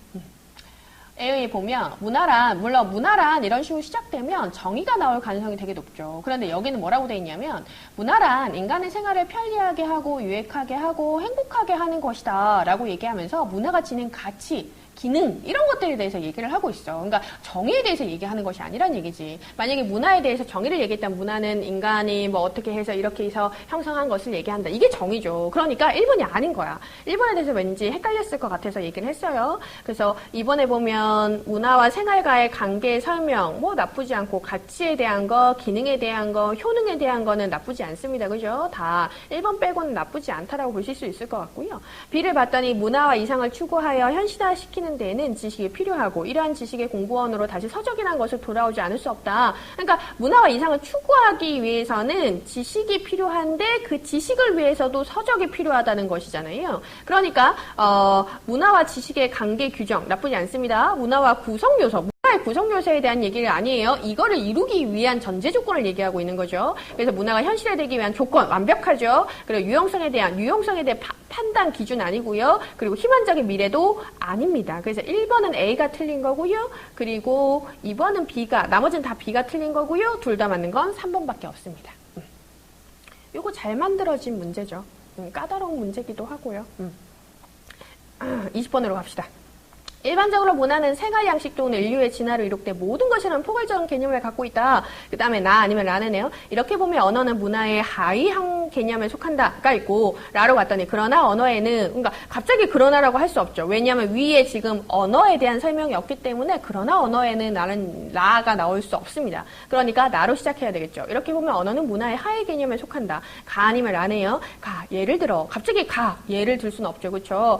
A에 보면 물론 문화란 이런 식으로 시작되면 정의가 나올 가능성이 되게 높죠. 그런데 여기는 뭐라고 돼 있냐면 문화란 인간의 생활을 편리하게 하고 유익하게 하고 행복하게 하는 것이다 라고 얘기하면서 문화가 지닌 가치, 기능 이런 것들에 대해서 얘기를 하고 있어. 그러니까 정의에 대해서 얘기하는 것이 아니란 얘기지. 만약에 문화에 대해서 정의를 얘기했다면 문화는 인간이 뭐 어떻게 해서 이렇게 해서 형성한 것을 얘기한다. 이게 정의죠. 그러니까 1번이 아닌 거야. 1번에 대해서 왠지 헷갈렸을 것 같아서 얘기를 했어요. 그래서 2번에 보면 문화와 생활과의 관계 설명 뭐 나쁘지 않고 가치에 대한 거, 기능에 대한 거, 효능에 대한 거는 나쁘지 않습니다. 그죠? 다 1번 빼고는 나쁘지 않다라고 보실 수 있을 것 같고요. B를 봤더니 문화와 이상을 추구하여 현실화시키는 데에는 지식이 필요하고 이러한 지식의 공부원으로 다시 서적이라는 것을 돌아오지 않을 수 없다. 그러니까 문화와 이상을 추구하기 위해서는 지식이 필요한데 그 지식을 위해서도 서적이 필요하다는 것이잖아요. 그러니까 문화와 지식의 관계 규정 나쁘지 않습니다. 문화와 구성요소 문화의 구성요소에 대한 얘기가 아니에요. 이거를 이루기 위한 전제 조건을 얘기하고 있는 거죠. 그래서 문화가 현실화되기 위한 조건 완벽하죠. 그리고 유용성에 대한 판단 기준 아니고요. 그리고 희망적인 미래도 아닙니다. 그래서 1번은 A가 틀린 거고요. 그리고 2번은 B가 나머지는 다 B가 틀린 거고요. 둘 다 맞는 건 3번밖에 없습니다. 요거 잘 만들어진 문제죠. 까다로운 문제기도 하고요. 20번으로 갑시다. 일반적으로 문화는 생활 양식 또는 인류의 진화로 이룩된 모든 것이라는 포괄적인 개념을 갖고 있다. 그 다음에 나 아니면 라네요. 이렇게 보면 언어는 문화의 하위형 개념에 속한다가 있고 라로 갔더니 그러나 언어에는 그러니까 갑자기 그러나라고 할 수 없죠. 왜냐하면 위에 지금 언어에 대한 설명이 없기 때문에 그러나 언어에는 라가 나올 수 없습니다. 그러니까 나로 시작해야 되겠죠. 이렇게 보면 언어는 문화의 하위 개념에 속한다. 가 아니면 라네요. 가 예를 들어 갑자기 가 예를 들 수는 없죠. 그렇죠.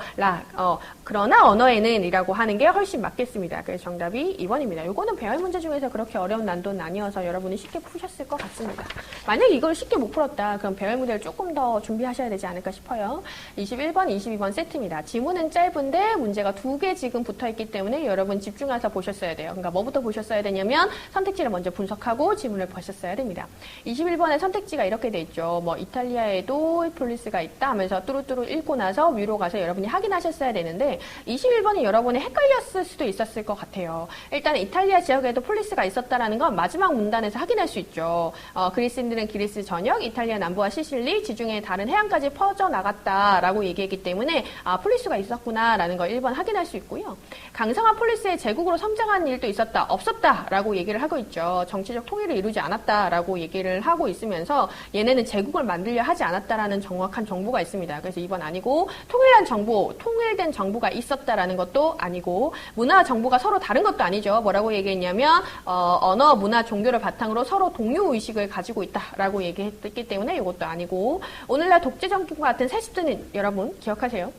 그러나 언어에는 이라고 하는 게 훨씬 맞겠습니다. 그래서 정답이 2번입니다. 이거는 배열 문제 중에서 그렇게 어려운 난도는 아니어서 여러분이 쉽게 푸셨을 것 같습니다. 만약에 이걸 쉽게 못 풀었다. 그럼 배열 문제를 조금 더 준비하셔야 되지 않을까 싶어요. 21번, 22번 세트입니다. 지문은 짧은데 문제가 2개 지금 붙어있기 때문에 여러분 집중해서 보셨어야 돼요. 그러니까 뭐부터 보셨어야 되냐면 선택지를 먼저 분석하고 지문을 보셨어야 됩니다. 21번의 선택지가 이렇게 돼 있죠. 뭐 이탈리아에도 폴리스가 있다 하면서 뚜루뚜루 읽고 나서 위로 가서 여러분이 확인하셨어야 되는데 21번이 여러분이 헷갈렸을 수도 있었을 것 같아요. 일단 이탈리아 지역에도 폴리스가 있었다라는 건 마지막 문단에서 확인할 수 있죠. 그리스인들은 그리스 전역, 이탈리아 남부와 시실리, 지중해 다른 해안까지 퍼져나갔다라고 얘기했기 때문에 폴리스가 있었구나라는 걸 1번 확인할 수 있고요. 강성한 폴리스의 제국으로 성장하는 일도 있었다, 없었다라고 얘기를 하고 있죠. 정치적 통일을 이루지 않았다라고 얘기를 하고 있으면서 얘네는 제국을 만들려 하지 않았다라는 정확한 정보가 있습니다. 그래서 2번 아니고 통일된 정부가 있었다라는 것도 아니고 문화와 정보가 서로 다른 것도 아니죠. 뭐라고 얘기했냐면 언어, 문화, 종교를 바탕으로 서로 동요의식을 가지고 있다라고 얘기했기 때문에 이것도 아니고 오늘날 독재정권과 같은 세습들은 여러분 기억하세요.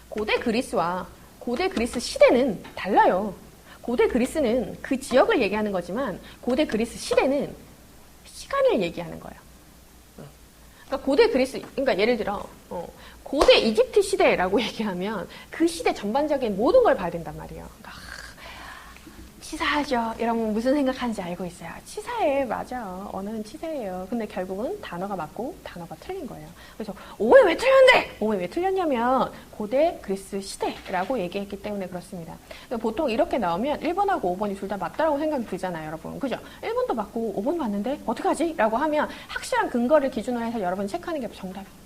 고대 그리스와 고대 그리스 시대는 달라요. 고대 그리스는 그 지역을 얘기하는 거지만 고대 그리스 시대는 시간을 얘기하는 거예요. 그러니까 고대 그리스, 그러니까 예를 들어 고대 이집트 시대라고 얘기하면 그 시대 전반적인 모든 걸 봐야 된단 말이에요. 그러니까 치사하죠. 여러분 무슨 생각하는지 알고 있어요. 치사해. 맞아. 언어는 치사해요. 근데 결국은 단어가 맞고 단어가 틀린 거예요. 그래서 5회 왜 틀렸는데? 5회 왜 틀렸냐면 고대 그리스 시대라고 얘기했기 때문에 그렇습니다. 보통 이렇게 나오면 1번하고 5번이 둘 다 맞다라고 생각이 들잖아요. 여러분. 그죠? 1번도 맞고 5번 맞는데 어떡하지? 라고 하면 확실한 근거를 기준으로 해서 여러분 체크하는 게 정답이에요.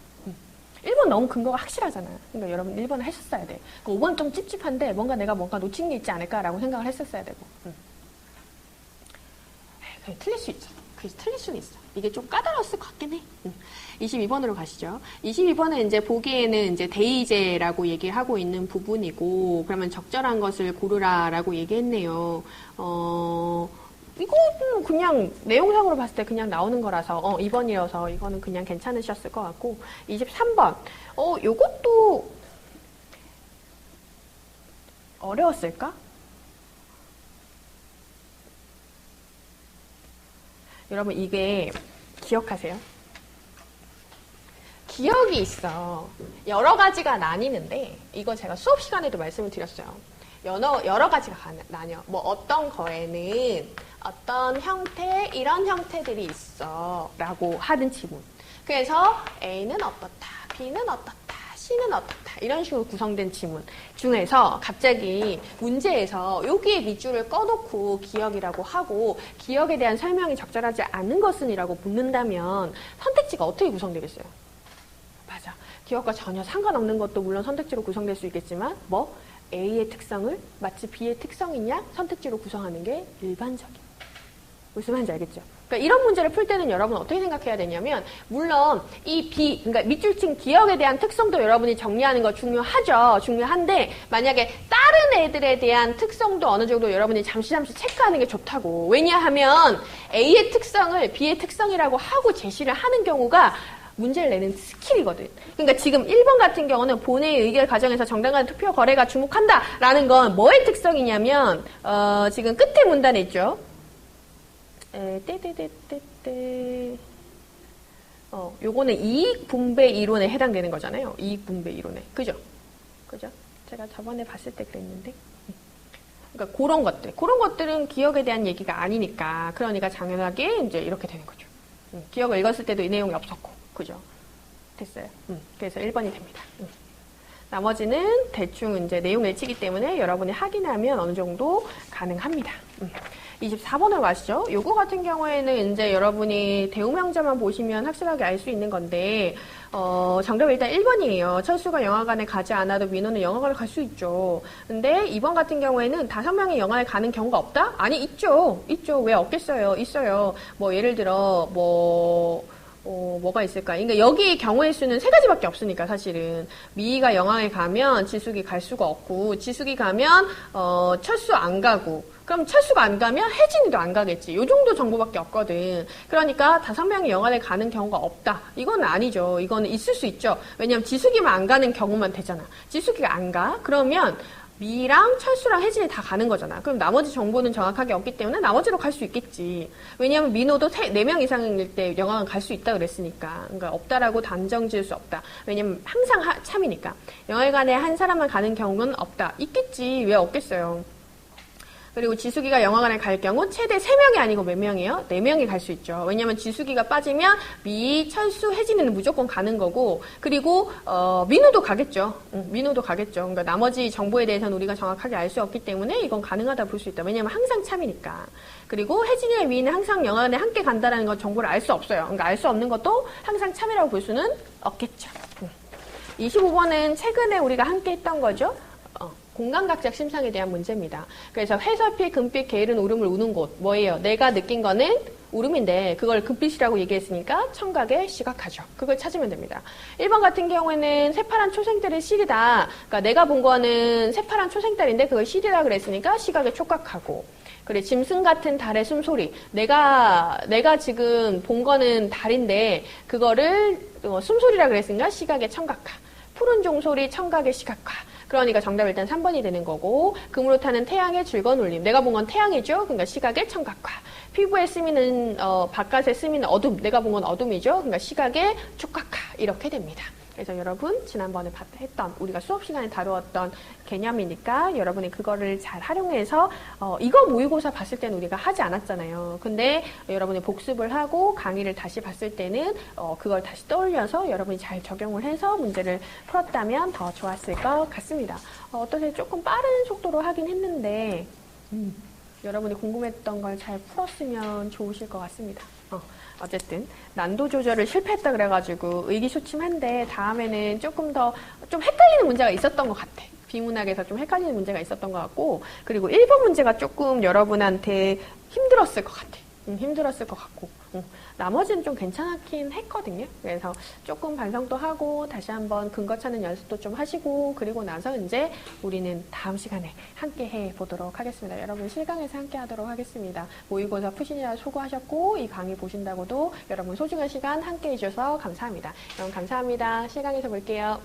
1번 너무 근거가 확실하잖아. 그러니까 여러분 1번을 했었어야 돼. 5번 좀 찝찝한데 뭔가 내가 놓친 게 있지 않을까라고 생각을 했었어야 되고. 그래, 틀릴 수 있죠. 그래서 틀릴 수는 있어. 이게 좀 까다로웠을 것 같긴 해. 22번으로 가시죠. 22번은 이제 보기에는 이제 대의제라고 얘기하고 있는 부분이고, 그러면 적절한 것을 고르라라고 얘기했네요. 이거는 그냥 내용상으로 봤을 때 그냥 나오는 거라서 2번이어서 이거는 그냥 괜찮으셨을 것 같고 23번 요것도 어려웠을까? 여러분 이게 기억하세요. 기억이 있어. 여러 가지가 나뉘는데 이거 제가 수업 시간에도 말씀을 드렸어요. 여러 가지가 나뉘어. 뭐 어떤 거에는 어떤 형태, 이런 형태들이 있어 라고 하는 지문. 그래서 A는 어떻다, B는 어떻다, C는 어떻다 이런 식으로 구성된 지문 중에서 갑자기 문제에서 여기에 밑줄을 꺼놓고 기억이라고 하고 기억에 대한 설명이 적절하지 않은 것은 이라고 묻는다면 선택지가 어떻게 구성되겠어요? 맞아. 기억과 전혀 상관없는 것도 물론 선택지로 구성될 수 있겠지만 뭐? A의 특성을 마치 B의 특성이냐 선택지로 구성하는 게 일반적이에요. 무슨 말인지 알겠죠? 그러니까 이런 문제를 풀 때는 여러분 어떻게 생각해야 되냐면 물론 이 B, 그러니까 밑줄친 기억에 대한 특성도 여러분이 정리하는 거 중요하죠. 중요한데 만약에 다른 애들에 대한 특성도 어느 정도 여러분이 잠시 체크하는 게 좋다고. 왜냐하면 A의 특성을 B의 특성이라고 하고 제시를 하는 경우가 문제를 내는 스킬이거든. 그러니까 지금 1번 같은 경우는 본회의 의결 과정에서 정당 간의 투표 거래가 주목한다라는 건 뭐의 특성이냐면 지금 끝에 문단에 있죠. 요거는 이익 분배 이론에 해당되는 거잖아요. 이익 분배 이론에. 그죠? 제가 저번에 봤을 때 그랬는데. 그러니까 그런 것들은 기억에 대한 얘기가 아니니까. 그러니까 당연하게 이제 이렇게 되는 거죠. 기억을 읽었을 때도 이 내용이 없었고. 그죠? 됐어요. 그래서 1번이 됩니다. 나머지는 대충 이제 내용을 치기 때문에 여러분이 확인하면 어느 정도 가능합니다. 24번으로 가시죠. 요거 같은 경우에는 이제 여러분이 대우명자만 보시면 확실하게 알 수 있는 건데, 정답은 일단 1번이에요. 철수가 영화관에 가지 않아도 민호는 영화관을 갈 수 있죠. 근데 2번 같은 경우에는 5명이 영화에 가는 경우가 없다? 아니, 있죠. 왜 없겠어요? 있어요. 뭐, 예를 들어, 뭐가 있을까? 그러니까 여기 경우의 수는 3가지밖에 없으니까 사실은 미희가 영화에 가면 지숙이 갈 수가 없고 지숙이 가면 철수 안 가고 그럼 철수가 안 가면 혜진이도 안 가겠지. 요 정도 정보밖에 없거든. 그러니까 5명이 영화에 가는 경우가 없다. 이건 아니죠. 이거는 있을 수 있죠. 왜냐면 지숙이만 안 가는 경우만 되잖아. 지숙이가 안 가? 그러면 미랑 철수랑 혜진이 다 가는 거잖아. 그럼 나머지 정보는 정확하게 없기 때문에 나머지로 갈 수 있겠지. 왜냐하면 민호도 4명 이상일 때 영화관 갈 수 있다 그랬으니까. 그러니까 없다라고 단정 지을 수 없다. 왜냐면 항상 참이니까. 영화관에 한 사람만 가는 경우는 없다. 있겠지. 왜 없겠어요. 그리고 지숙이가 영화관에 갈 경우 최대 3명이 아니고 몇 명이에요? 4명이 갈 수 있죠. 왜냐면 지숙이가 빠지면 미, 철수, 혜진이는 무조건 가는 거고 그리고 민우도 가겠죠. 민우도 가겠죠. 그러니까 나머지 정보에 대해서는 우리가 정확하게 알 수 없기 때문에 이건 가능하다 볼 수 있다. 왜냐면 항상 참이니까. 그리고 혜진이와 미는 항상 영화관에 함께 간다는 건 정보를 알 수 없어요. 그러니까 알 수 없는 것도 항상 참이라고 볼 수는 없겠죠. 25번은 최근에 우리가 함께 했던 거죠. 공간각적 심상에 대한 문제입니다. 그래서 회설빛, 금빛, 게으른 울음을 우는 곳. 뭐예요? 내가 느낀 거는 울음인데 그걸 금빛이라고 얘기했으니까 청각에 시각하죠. 그걸 찾으면 됩니다. 1번 같은 경우에는 새파란 초생달의 실이다. 그러니까 내가 본 거는 새파란 초생달인데 그걸 실이라 그랬으니까 시각에 촉각하고. 그래, 짐승 같은 달의 숨소리. 내가 지금 본 거는 달인데 그거를 숨소리라 그랬으니까 시각에 청각화. 푸른 종소리, 청각에 시각화. 그러니까 정답 일단 3번이 되는 거고 금으로 타는 태양의 즐거운 울림. 내가 본 건 태양이죠. 그러니까 시각의 청각화. 피부에 스미는 바깥에 스미는 어둠. 내가 본 건 어둠이죠. 그러니까 시각의 촉각화. 이렇게 됩니다. 그래서 여러분 지난번에 했던 우리가 수업 시간에 다루었던 개념이니까 여러분이 그거를 잘 활용해서 이거 모의고사 봤을 때는 우리가 하지 않았잖아요. 근데 여러분이 복습을 하고 강의를 다시 봤을 때는 그걸 다시 떠올려서 여러분이 잘 적용을 해서 문제를 풀었다면 더 좋았을 것 같습니다. 어떠세요? 조금 빠른 속도로 하긴 했는데 여러분이 궁금했던 걸 잘 풀었으면 좋으실 것 같습니다. 어쨌든 난도 조절을 실패했다 그래가지고 의기소침한데 다음에는 조금 더 좀 헷갈리는 문제가 있었던 것 같아. 비문학에서 좀 헷갈리는 문제가 있었던 것 같고, 그리고 1번 문제가 조금 여러분한테 힘들었을 것 같아. 힘들었을 것 같고, 나머지는 좀 괜찮긴 했거든요. 그래서 조금 반성도 하고 다시 한번 근거 찾는 연습도 좀 하시고, 그리고 나서 이제 우리는 다음 시간에 함께 해보도록 하겠습니다. 여러분 실강에서 함께 하도록 하겠습니다. 모의고사 푸시느라 수고하셨고, 이 강의 보신다고도 여러분 소중한 시간 함께 해주셔서 감사합니다. 여러분 감사합니다. 실강에서 볼게요.